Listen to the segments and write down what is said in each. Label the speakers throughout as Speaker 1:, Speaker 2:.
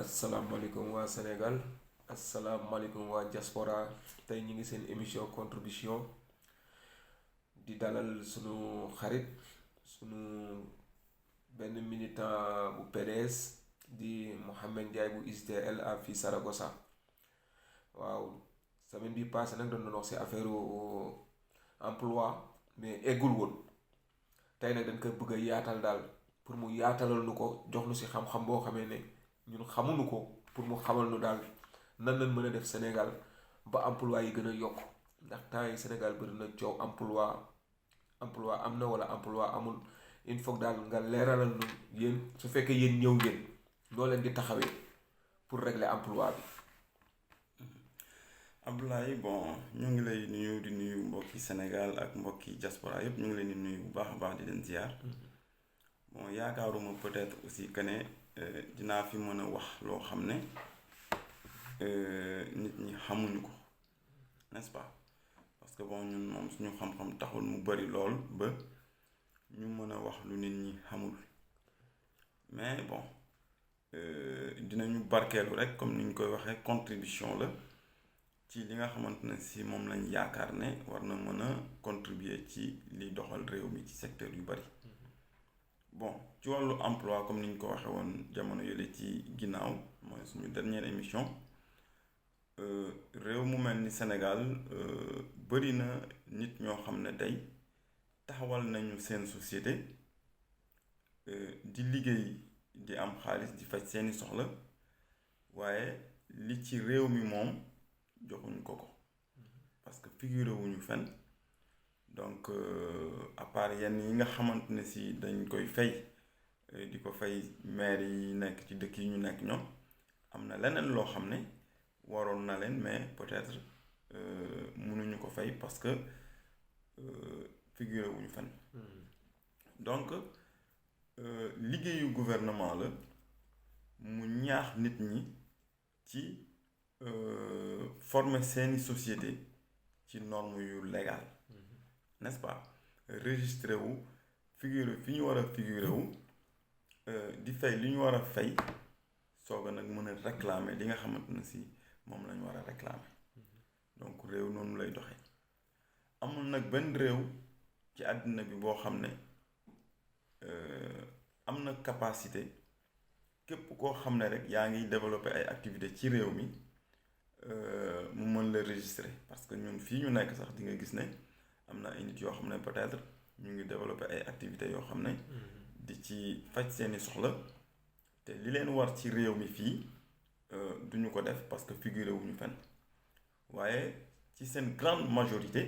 Speaker 1: asalaamaaleykum waa Sénégal asalaamaaleykum waa diaspora tey ñu ngi seen émission contribution di dalal sunu xarit sunu benn militant bu PDS di Mouhamed Ndiaye bu UJTL à fii Saragossa. waaw semaine bi passé nag doon wax ci affaire emploi mais eggul woon tey nag dañ koy bëgg a yaatal daal pour mu yaatalal nu ko jox nu ci xam-xam boo xamee ne ñun xamuñu ko, pour mu xamal nu daal nan lañ mën a def Sénégal ba emploi yi gën a yokk. ndax temps yi Sénégal bëri na coow emploi am na wala emploi amul. il faut daal nga leeralal nu yéen su fekkee yéen ñëw ngeen noo leen di taxawee pour régler emploi bi.
Speaker 2: Abdoulaye, bon ñu ngi lay nuyu di nuyu mbokki Sénégal ak mbokki diaspora yëpp ñu ngi leen di nuyu bu baax a baax di leen ziar. Bon yaakaaruma peut-être aussi que ne dinaa fi mën a wax loo xam ne nit ñi xamuñu ko, n'est-ce pas? Parce que bon ñun moom suñu xam-xam taxul mu bari lool ba ñu mën a wax lu nit ñi xamul, mais bon dinañu barkeelu rek comme ni ñu koy waxee contribution la ci li nga xamante ne si moom lañ yaakaar ne war na mën a contribuer ci li doxal réew mi ci secteur yu bari. Bon ci wàllu emploi comme ni ñu ko waxee woon jamono yële ci ginnaaw mooy suñu dernière émission, réew mu mel ni Sénégal bari na nit ñoo xam ne tey taxawal nañu seen société di liggéey di am xaalis di faj seeni soxla, waaye li ci réew mi moom joxuñu ko parce que figuré wuñu fenn. Donc à part yenn yi nga xamante ne si dañ koy fay di ko fay maire yi nekk ci dëkk yi ñu nekk ñoom, am na leneen loo xam ne waroon na leen mais peut-être mënuñu ko fay parce que figuré wuñu fenn. Donc liggéeyu gouvernement la mu ñaax nit ñi ci former seeni société ci norme yu légal, n'est-ce pas? Registré wu figuré fi ñu war a figuré wu di fay li ñu war a fay soog a nag mën a réclamer li nga xamante ne si moom la ñu war a réclamer. Donc réew noonu lay doxee. amul nag benn réew ci àddina bi boo xam ne am na capacité képp koo xam ne rek yaa ngi développer ay activités ci réew mi mu mën la registrer, parce que ñun fii ñu nekk sax di nga gis ne am na ay nit yoo xam ne peut-être ñu ngi développer ay activités yoo xam ne di ci faj seeni soxla te li leen war ci réew mi fii duñu ko def parce que figuré wuñu fenn. waaye ci seen grande majorité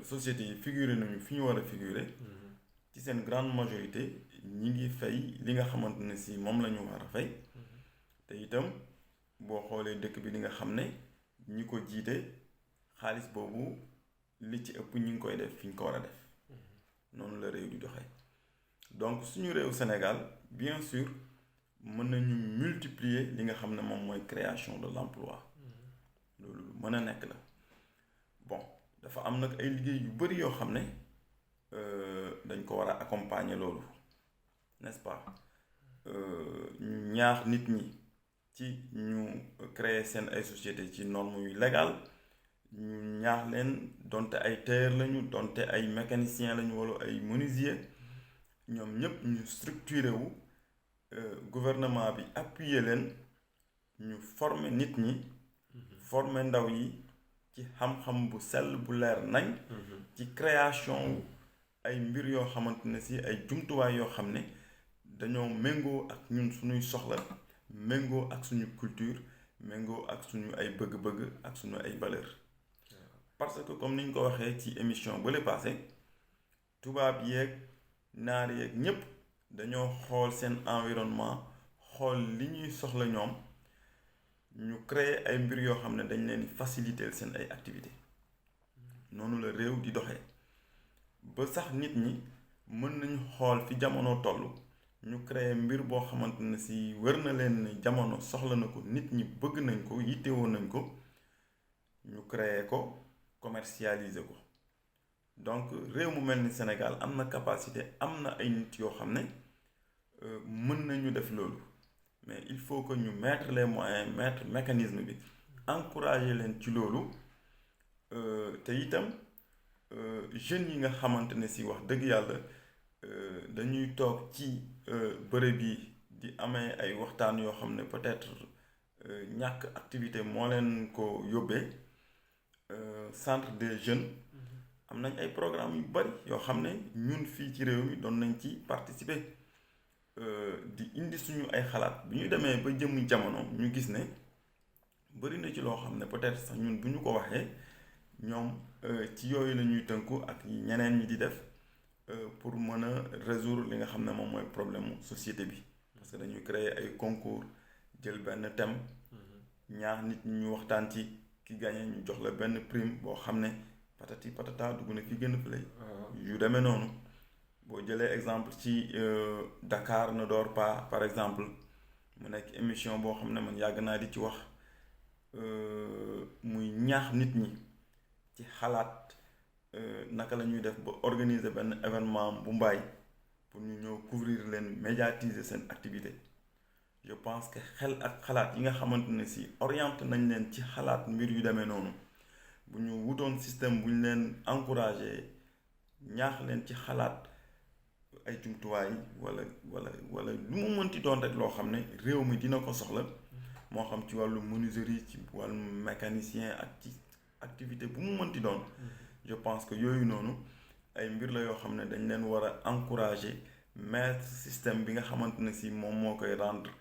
Speaker 2: sociétés yi figuré nañu fi ñu war a figuré. ci seen grande majorité ñi ngi fay li nga xamante ne si moom la ñu war a fay. te itam boo xoolee dëkk bi li nga xam ne ñi ko jiite xaalis boobu li ci ëpp ñu ngi koy def fi ñu ko war a def. noonu la réew di doxee. donc suñu réew Sénégal bien sûr mën nañu multiplier li nga xam ne moom mooy création de l'emploi. loolu mën a nekk la. bon dafa am nag ay liggéey yu bari yoo xam ne dañ ko war a accompagner loolu, n'est-ce pas? ñu ñaax nit ñi ci ñu créer seen ay société ci norme yu légal, ñu ñaax leen donte ay tailleur lañu, donte ay mécanicien lañu wala ay menuisier, ñoom ñëpp ñu structuré wu, gouvernement bi appuyer leen, ñu former nit ñi, former ndaw yi ci xam-xam bu sell bu leer nañ, ci création ay mbir yoo xamante ne si ay jumtuwaay yoo xam ne dañoo méngoo ak ñun suñuy soxla, méngoo ak suñu culture, méngoo ak suñu ay bëgg-bëgg ak suñu ay valeur. parce que comme ni ñu ko waxee ci émission ba le passé, tubaab yeeg naar yeeg ñépp dañoo xool seen environnement, xool li ñuy soxla ñoom, ñu créer ay mbir yoo xam ne dañ leen di faciliter seen ay activités. noonu la réew di doxee ba sax nit ñi mën nañu xool fi jamono toll, ñu créer mbir boo xamante ne si wër na leen ni jamono soxla na ko, nit ñi bëgg nañ ko, yittewoo nañ ko, ñu créer ko, commercialiser ko. donc réew mu mel ni Sénégal am na capacité, am na ay nit yoo xam ne mën nañu def loolu, mais il faut que ñu mettre les moyens mettre mécanisme bi encourager leen ci loolu te itam jeunes yi nga xamante ne si wax dëgg yàlla dañuy toog ci bërëb yi di amee ay waxtaan yoo xam ne peut-être ñàkk activité moo leen ko yóbbee centre des jeunes am nañ ay programmes yu bari yoo xam ne ñun fii ci réew mi doon nañ ci participer di indi suñu ay xalaat bi ñu demee ba jëm jamono ñu gis ne bari na ci loo xam ne peut-être sax ñun bu ñu ko waxee ñoom ci yooyu la ñuy tënku ak ñeneen ñi di def pour mën a résoudre li nga xam ne moom mooy problème société bi parce que dañuy créer ay concours jël benn thème ñaar nit ñi ñu waxtaan ci ki gagné ñu jox la benn prime boo xam ne patati patata dugg na ki gën a fële yu demee noonu boo jëlee exemple ci Dakar ne dort pas par exemple mu nekk émission boo xam ne man yàgg naa di ci wax muy ñaax nit ñi ci xalaat naka la ñuy def ba organiser benn événement bu mbaay pour ñu ñëw couvrir leen médiatiser seen activité je pense que xel ak xalaat yi nga xamante ne si orienté nañ leen ci xalaat mbir yu demee noonu bu ñu wutoon système bu ñu leen encouragé ñaax leen ci xalaat ay jumtuwaay wala lu mu mënti doon rek loo xam ne réew mi dina ko soxla moo xam ci wàllu menuiserie ci wàllu mécanicien ak ci activité bu mu mënti doon je pense que yooyu noonu ay mbir la yoo xam ne dañ leen war a encourager mettre système bi nga xamante ne si moom moo koy rendre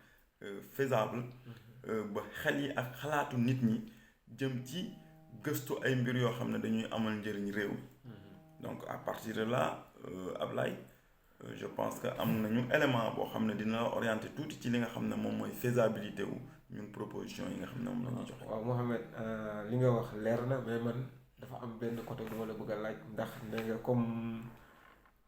Speaker 2: faisable ba xel yi ak xalaatu nit ñi jëm ci gëstu ay mbir yoo xam ne dañuy amal njëriñ réew mi donc à partir de là Ablaye je pense que am nañu élément boo xam ne dina la orienter tuuti ci li nga xam ne moom mooy faisabilité wu ñun proposition yi nga xam ne moom la ñuy joxe.
Speaker 1: waaw Mohamed li nga wax leer na mais man dafa am benn côté bu ma la bëgg a laaj ndax nee nga comme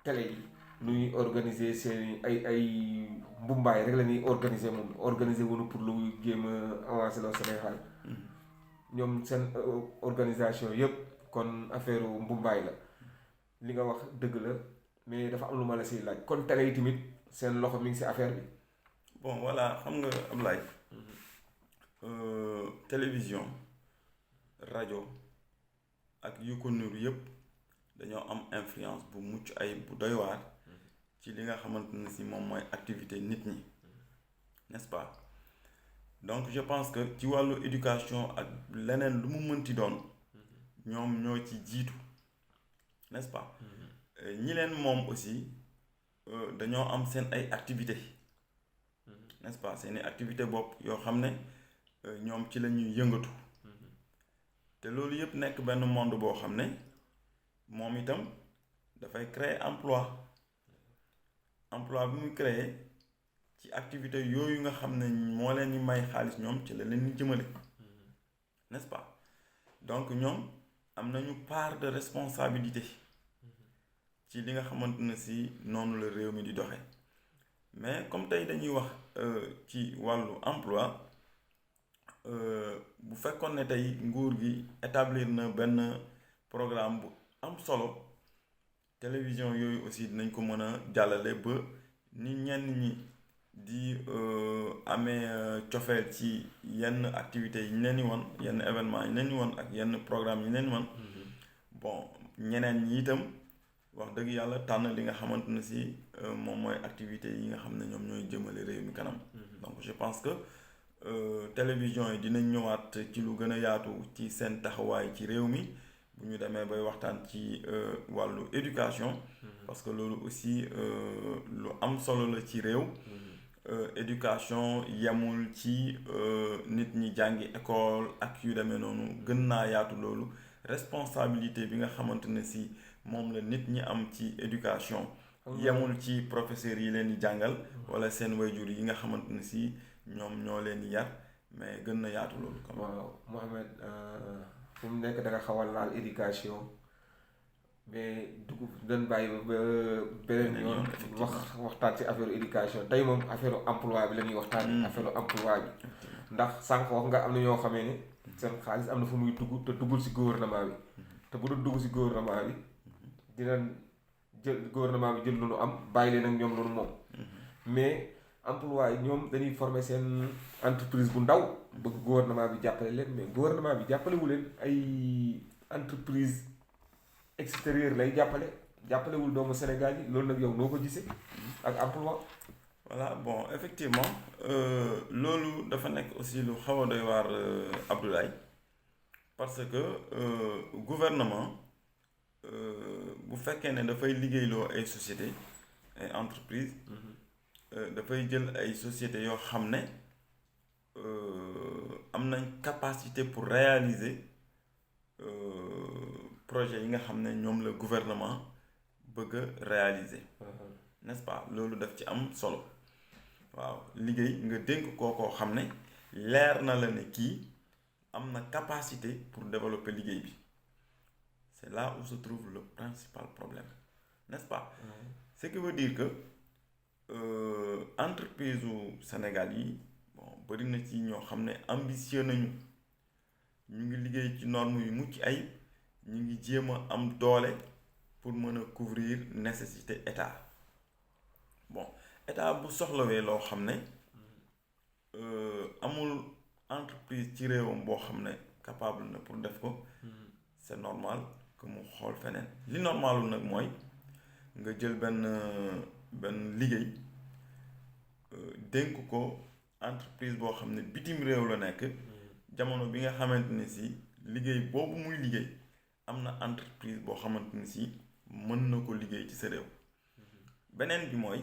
Speaker 1: télé yi nuy organiser seen ay mbumbaay rek la ñuy organiser moom organiser wuñu pour lu jéem a avancer le Sénégal ñoom seen organisation yëpp kon affaire mbumbaay la li nga wax dëgg la mais dafa am lu ma la siy laaj kon télé yi tamit seen loxo mi ngi si affaire bi.
Speaker 2: bon voilà xam nga Ablaye télévision rajo ak yu ko niru yëpp dañoo am influence bu mucc ay bu doy waar ci li nga xamante ne si moom mooy activité nit ñi n'est-ce pas donc je pense que ci wàllu éducation ak leneen lu mu mënti doon ñoom ñoo ci jiitu n'est-ce pas ñi leen moom aussi dañoo am seen ay activités n'est-ce pas seeni activité bopp yoo xam ne ñoom ci la ñuy yëngatu te loolu yëpp nekk benn monde boo xam ne moom itam dafay créer emploi bi muy créer ci activité yooyu nga xam ne moo leen di may xaalis ñoom ci la leen di jëmale n'est-ce pas donc ñoom am nañu part de responsabilité ci li nga xamante ne si noonu la réew mi di doxe mais comme tey dañuy wax ci wàllu emploi bu fekkoon ne tey nguur gi établir na benn programme bu am solo télévision yooyu aussi dinañ ko mën a jàllale ba ni ñenn ñi di amee cofeel ci yenn activités yi ñu leen di wan yenn événements yi ñu leen di wan ak yenn programme yi ñu leen di wan bon ñeneen ñi itam wax dëgg yàlla tànn li nga xamante ne si moom mooy activités yi nga xam ne ñoom ñooy jëmale réew mi kanam donc je pense que télévision yi dinañ ñëwaat ci lu gën a yaatu ci seen taxawaay ci réew mi bu ñu demee bay waxtaan ci wàllu éducation parce que loolu aussi lu am solo la ci réew éducation yemul ci nit ñi jàngi école ak yu demee noonu gën naa yaatu loolu responsabilité bi nga xamante ne si moom la nit ñi am ci éducation yemul ci professeurs yi leen di jàngal wala seen wayjur yi nga xamante ne si ñoom ñoo leen di yar mais gën na yaatu loolu.
Speaker 1: waaw Mohamed fu mu nekk da nga xaw a laal éducation mais dugub dañ bàyyi ba beneen yoon waxtaan ci affaire éducation tey moom affaire emploi bi la ñuy waxtaan. affaire emploi bi ndax sànq wax nga am na ñoo xamee ne seen xaalis am na fu muy dugg te duggul si gouvernement bi te bu dul dugg si gouvernement bi dinañ jël gouvernement bi jël lu nu am bàyyi leen ak ñoom lu nu moom mais emploi yi ñoom dañuy former seen entreprise bu ndaw bëgg gouvernement bi jàppale leen mais gouvernement bi jàppalewu leen ay entreprise extérieure lay jàppalewul doomu Sénégal yi loolu nag yow noo ko gisee ak emploi.
Speaker 2: voilà bon effectivement loolu dafa nekk aussi lu xaw a doy waar Abdoulaye parce que gouvernement bu fekkee ne dafay liggéeyloo ay société ay entreprise dafay jël ay sociétés yoo xam ne am nañ capacité pour réaliser projet yi nga xam ne ñoom la gouvernement bëgg a réaliser n'est-ce pas loolu daf ci am solo waaw liggéey nga dénk koo xam ne leer na la ne kii am na capacité pour développer liggéey bi c'est là où se trouve le principal problème n'est-ce pas ce qui veut dire que entreprise u Sénégal yi bon bari na ci ñoo xam ne ambitieux nañu ñu ngi liggéey ci normes yu mucc ay ñu ngi jéem a am doole pour mën a couvrir nécessité état bon état bu soxlawee loo xam ne amul entreprise ci réewam boo xam ne capable na pour def ko c'est normal que mu xool feneen li normalul nag mooy nga jël benn liggéey dénk ko entreprise boo xam ne bitim réew la nekk jamono bi nga xamante ni si liggéey boobu muy liggéey am na entreprise boo xamante ni si mën na ko liggéey ci sa réew beneen bi mooy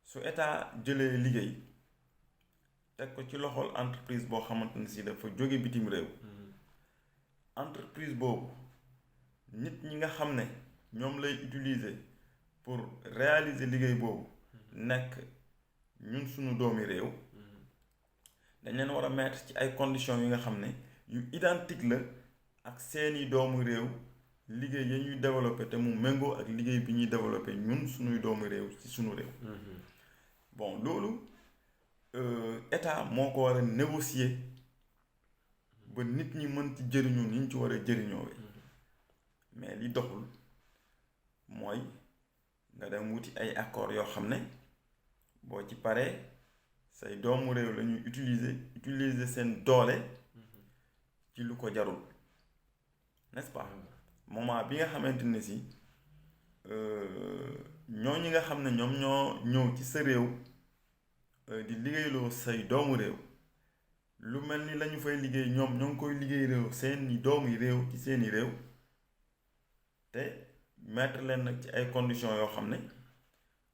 Speaker 2: su état jëlee liggéey teg ko ci loxol entreprise boo xamante ni si dafa jóge bitim réew entreprise boobu nit ñi nga xam ne ñoom lay utiliser pour réaliser liggéey boobu nekk ñun suñu doomi réew dañ leen war a mettre ci ay conditions yi nga xam ne yu identique la ak seeni doomu réew liggéey ya ñuy développer te mu méngoo ak liggéey bi ñuy développer ñun suñuy doomu réew ci suñu réew bon loolu état moo ko war a négocier ba nit ñi mën ci jëriñu ni ñu ci war a jëriñoo mais li doxul mooy nga dem wuti ay accords yoo xam ne boo ci paree say doomu réew la ñuy utiliser seen doole ci lu ko jarul n'est-ce pas moment bi nga xamante ne si ñooñu nga xam ne ñoom ñoo ñëw ci sa réew di liggéeyloo say doomu réew lu mel ni lañu fay liggéey ñoom ñoo ngi koy liggéey réew seeni doomu réew ci seeni réew te mettre leen nag ci ay conditions yoo xam ne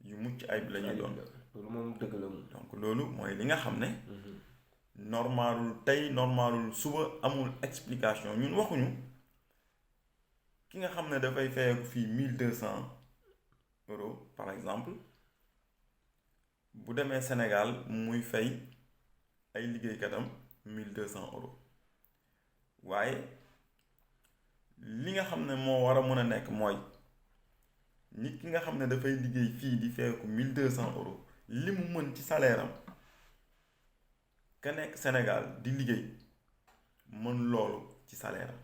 Speaker 2: yu mucc ayib la ñuy doon
Speaker 1: loolu moom dëgg la moom
Speaker 2: donc loolu mooy li nga xam ne normalul tey normalul suba amul explication ñun waxuñu ki nga xam ne dafay fayeeku fii 1200 euros par exemple bu demee Sénégal muy fay ay liggéeykatam 1200 euros waaye li nga xam ne moo war a mën a nekk mooy nit ki nga xam ne dafay liggéey fii di fayeeku 1200 euros li mu mën ci salaire am ka nekk Sénégal di liggéey mën loolu ci salaire am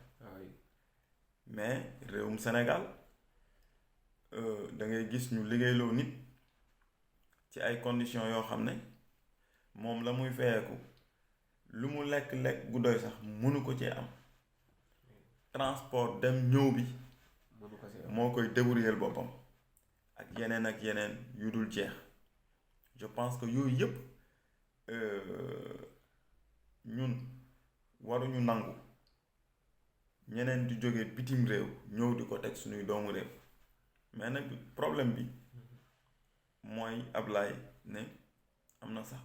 Speaker 2: mais réewum Sénégal da ngay gis ñu liggéeyloo nit ci ay conditions yoo xam ne moom la muy fayeeku lu mu lekk-lekk gu doy sax mënu ko cee am transport dem ñëw bi moo koy débrouiller boppam ak yeneen yu dul jeex je pense que yooyu yëpp ñun waruñu nangu ñeneen di jóge bitim réew ñëw di ko teg suñuy doomu réew mais nag problème bi mooy Ablaye ne am na sax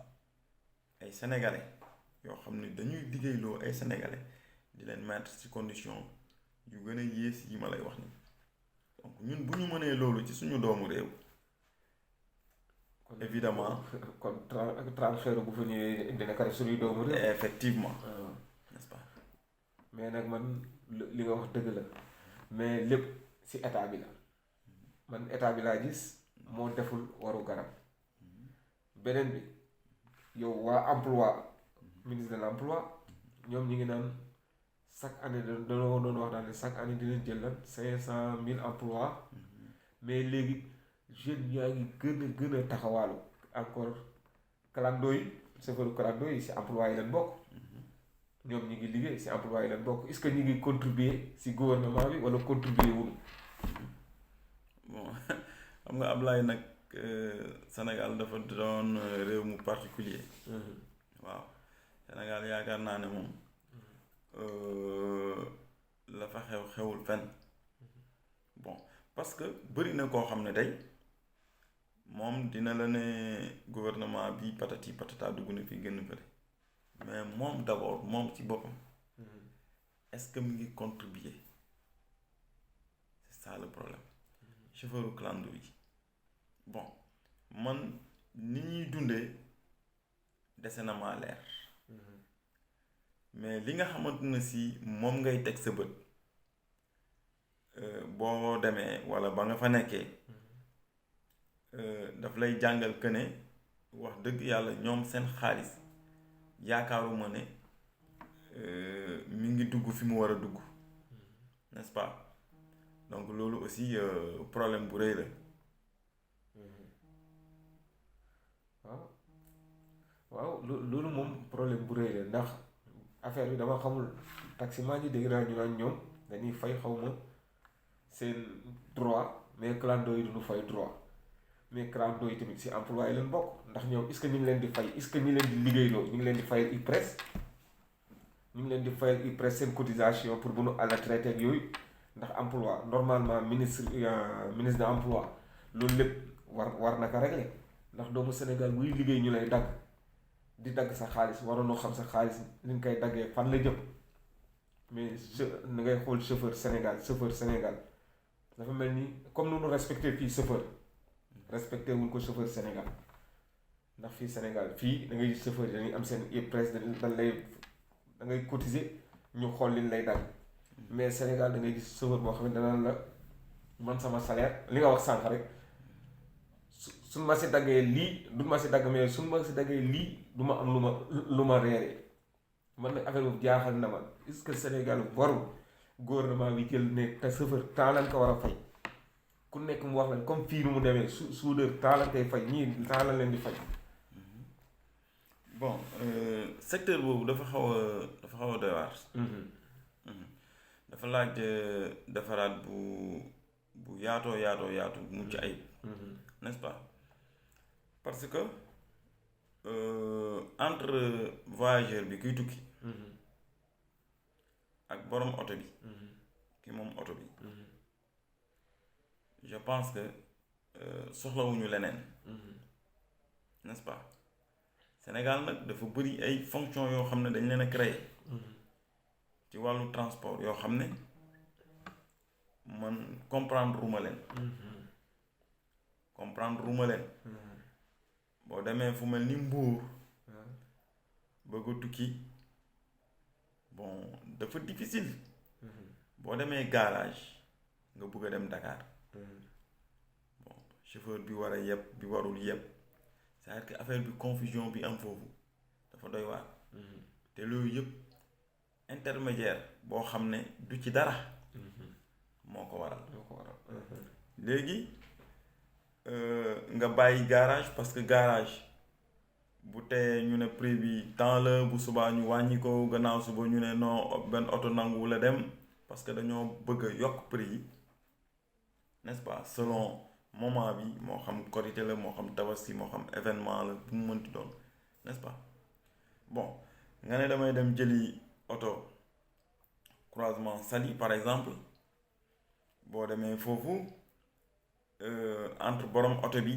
Speaker 2: ay sénégalais yoo xam ne dañuy liggéeyloo ay sénégalais di leen mettre ci condition yu gën a yées yi ma lay wax ni donc ñun bu ñu mënee loolu ci suñu doomu réew évidemment
Speaker 1: kon transfert bu fa ñëwee dina ko def suñuy doomu réew
Speaker 2: effectivement n'est-ce pas
Speaker 1: mais nag man li nga wax dëgg la mais lépp ci état bi la man état bi laa gis moo deful waru garab beneen bi yow waa emploi ministre de l'emploi ñoom ñi ngi naan chaque année dañoo doon wax daal ne chaque année dinañ jël lan 500 000 emplois mais léegi jeunes yaa ngi gën a taxawaalu encore clando yi chauffeur clando yi si emploi yi leen bokk ñoom ñi ngi liggéey si emploi yi leen bokk est-ce que ñi ngi contribuer si gouvernement bi wala contribuer wul.
Speaker 2: bon xam nga Ablaye nag Sénégal dafa doon réew mu particulier waaw Sénégal yaakaar naa ne moom la fa xewul fenn bon parce que bëri na koo xam ne tey moom dina la ne gouvernement bi patati patata dugg na fi gën fële mais moom d'abord moom ci boppam est-ce que mu ngi contribuer c'est ça le problème chauffeur clando yi bon man ni ñuy dundee dese na maa leer mais li nga xamante ne si moom ngay teg sa bët boo demee walla ba nga fa nekkee daf lay jàngal que ne wax dëgg yàlla ñoom seen xaalis yaakaaruma ne mi ngi dugg fi mu war a dugg n'est-ce pas donc loolu aussi problème bu rëy la.
Speaker 1: waaw loolu moom problème bu rëy la ndax affaire bi dama xamul taximan yi dégg naa ñu naan ñoom dañuy fay xaw ma seen droit mais clando yi duñu fay droit mais clando yi tamit si emploi yi leen bokk ndax ñoom est-ce que ñu ngi leen di fay est-ce que ñi leen di liggéeyloo ñu ngi leen di fayal IPRES ñu ngi leen di fayal IPRES seen cotisation pour bu nu à la traité ak yooyu ndax emploi normalement ministre de l'emploi loolu lépp war na ko régler ndax doomu Sénégal buy liggéey ñu lay dagg di dagg sa xaalis waroonoo xam sa xaalis li nga koy daggee fan la jëm mais na ngay xool chauffeur Sénégal dafa mel ni comme nu nu respecté fii chauffeur respecté wuñ ko chauffeur Sénégal ndax fii Sénégal fii da ngay gis chauffeur yi dañuy am seen IPRES dañ lay da ngay cotiser ñu xool liñ lay dagg mais Sénégal da ngay gis chauffeur boo xam ne danaan la man sama salaire li nga wax sànq rek suñ ma si daggee lii du ma si dagg mais suñ ma si daggee lii du ma am lu ma reeree man nag affaire boobu jaaxal na ma est-ce que Sénégal warul gouvernement bi jël ne te chauffeur temps lañ ko war a fay ku nekk mu wax leen comme fii nu mu demee soudeur temps lañ koy fay ñii temps lañ leen di fay.
Speaker 2: bon secteur boobu dafa xaw a doy waar. dafa laaj defaraat bu yaatu mucc ayib. n'est-ce pas parce que entre voyageur bi kuy tukki ak borom oto bi ki moom oto bi je pense que soxlawuñu leneen n'est-ce pas Sénégal nag dafa bëri ay fonctions yoo xam ne dañ leen a créer ci wàllu transport yoo xam ne man comprendre ruma leen boo demee fu mel ni Mbuur bëgg a tukki bon dafa difficile boo demee garage nga bëgg a dem Dakar bon chauffeur bi war a yeb bi warul yeb c'est-à-dire que affaire bi confusion bi am foofu dafa doy waar te loolu yëpp intermédiaire boo xam ne du ci dara moo ko waral léegi nga bàyyi garage parce que garage bu teyee ñu ne prix bi temps la bu subaa ñu wàññi ko gannaaw suba ñu ne non benn oto nanguwu la dem parce que dañoo bëgg a yokk prix yi n'est-ce pas selon moment bi moo xam korité la moo xam tabaski moo xam événement la bu mu mënti doon n'est-ce pas bon nga ne damay dem jëli oto croisement Saly par exemple boo demee foofu entre borom oto bi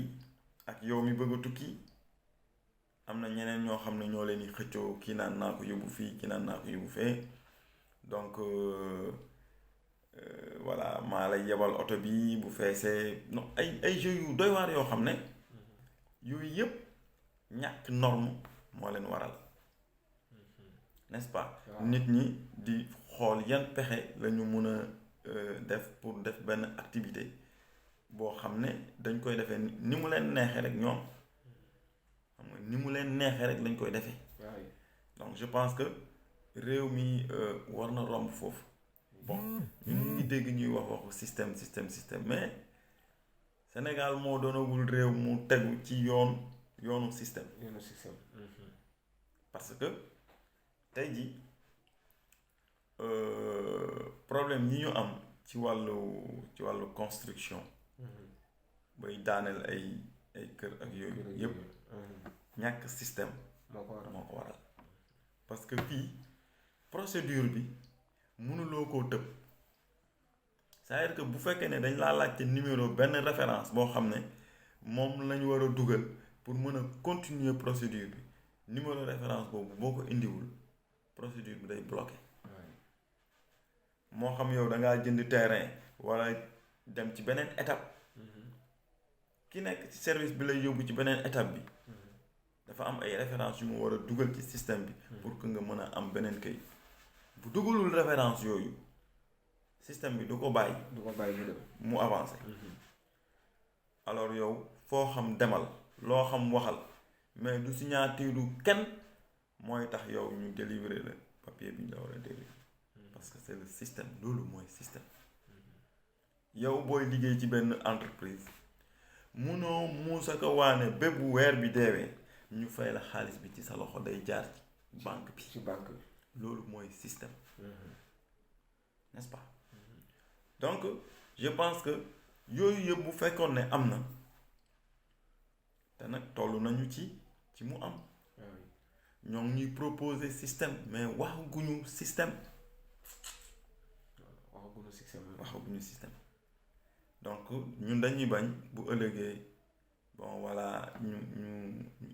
Speaker 2: ak yow mi bëgg a tukki am na ñeneen ñoo xam ne ñoo leen di xëccoo kii naan naa ko yóbbu fii kii naan naa ko yóbbu fee donc voilà maa lay yebal oto bi bu feesee non ay jeux yu doy waar yoo xam ne yooyu yëpp ñàkk norme moo leen waral n'est-ce pas nit ñi di xool yan pexe la ñu mun a def pour def benn activité boo xam ne dañ koy defee ni mu leen neexee rek ñoom xam nga ni mu leen neexee rek lañ koy defee donc je pense que réew mi war na romb foofu bon ñun ñu ngi dégg ñuy waxu système mais Sénégal moo doonagul réew mu tegu ci yoon yoonu système. parce que tey ji problème yi ñu am ci wàllu construction. bay daaneel ay kër ak yooyu yëpp ñàkk système moo ko waral parce que fii procédure bi mënuloo koo tëb c'est-à-dire que bu fekkee ne dañ laa laajte numéro benn référence boo xam ne moom lañu war a dugal pour mën a continuer procédure bi numéro référence boobu boo ko indiwul procédure bi day bloqué moo xam yow da ngaa jënd terrain wala dem ci beneen étape ki nekk ci service bi lay yóbbu ci beneen étape bi dafa am ay références yu mu war a dugal ci système bi pour que nga mën a am beneen kayit bu dugalul référence yooyu système bi du ko bàyyi mu avancé alors yow foo xam demal loo xam waxal mais du signature kenn mooy tax yow ñu délivrer la papier bi ñu la war a délivrer parce que c'est le système loolu mooy système yow booy liggéey ci benn entreprise munoo muusa ko waane bépp weer bi deewee ñu fay la xaalis bi ci sa loxo day jaar ci banque bi loolu mooy système n'est-ce pas donc je pense que yooyu yëpp bu fekkoon ne am na te nag toll nañu ci mu am ñoo ngi ñuy proposer système mais waxaguñu système donc ñun dañuy bañ bu ëllëgee bon voilà ñu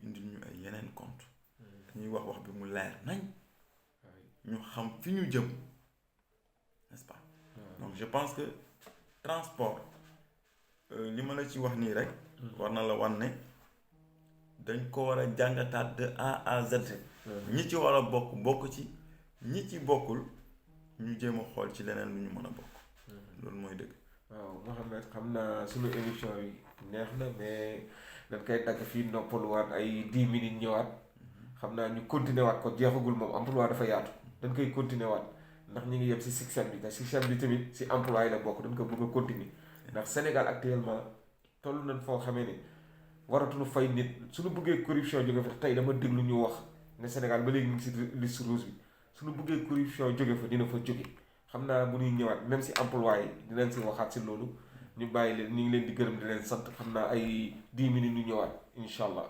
Speaker 2: indi ñu ay yeneen compte dañuy wax bi mu leer nañ ñu xam fi ñu jëm n'est-ce pas donc je pense que transport li ma la ci wax nii rek war na la wan ne dañ ko war a jàngataat de A à Z ñi ci war a bokk ci ñi ci bokkul ñu jéem a xool ci leneen lu ñu mën a bokk loolu mooy dëgg.
Speaker 1: waaw Mouhamed xam naa suñu émission yi neex na mais dañ koy dagg fii noppaluwaat ay 10 minutes ñëwaat xam naa ñu continuer waat ko jeexagul moom emploi dafa yaatu dañ koy continuer waat ndax ñu ngi yem si système bi te système bi tamit si emploi yi la bokk dañ ko bëgg a continuer ndax Sénégal actuellement toll nañ foo xamee ne waratuñu fay nit suñu bëggee corruption jóge fa tey dama déglu ñu wax ne Sénégal ba léegi ñu ngi si liste rouge bi suñu bëggee corruption jóge fa dina fa jóge xam naa bu ñuy ñëwaat même si emploi yi dinañ si waxaat si loolu ñu bàyyi leen ñu ngi leen di gërëm di leen sant xam naa ay 10 minutes ñu ñëwaat incha allah.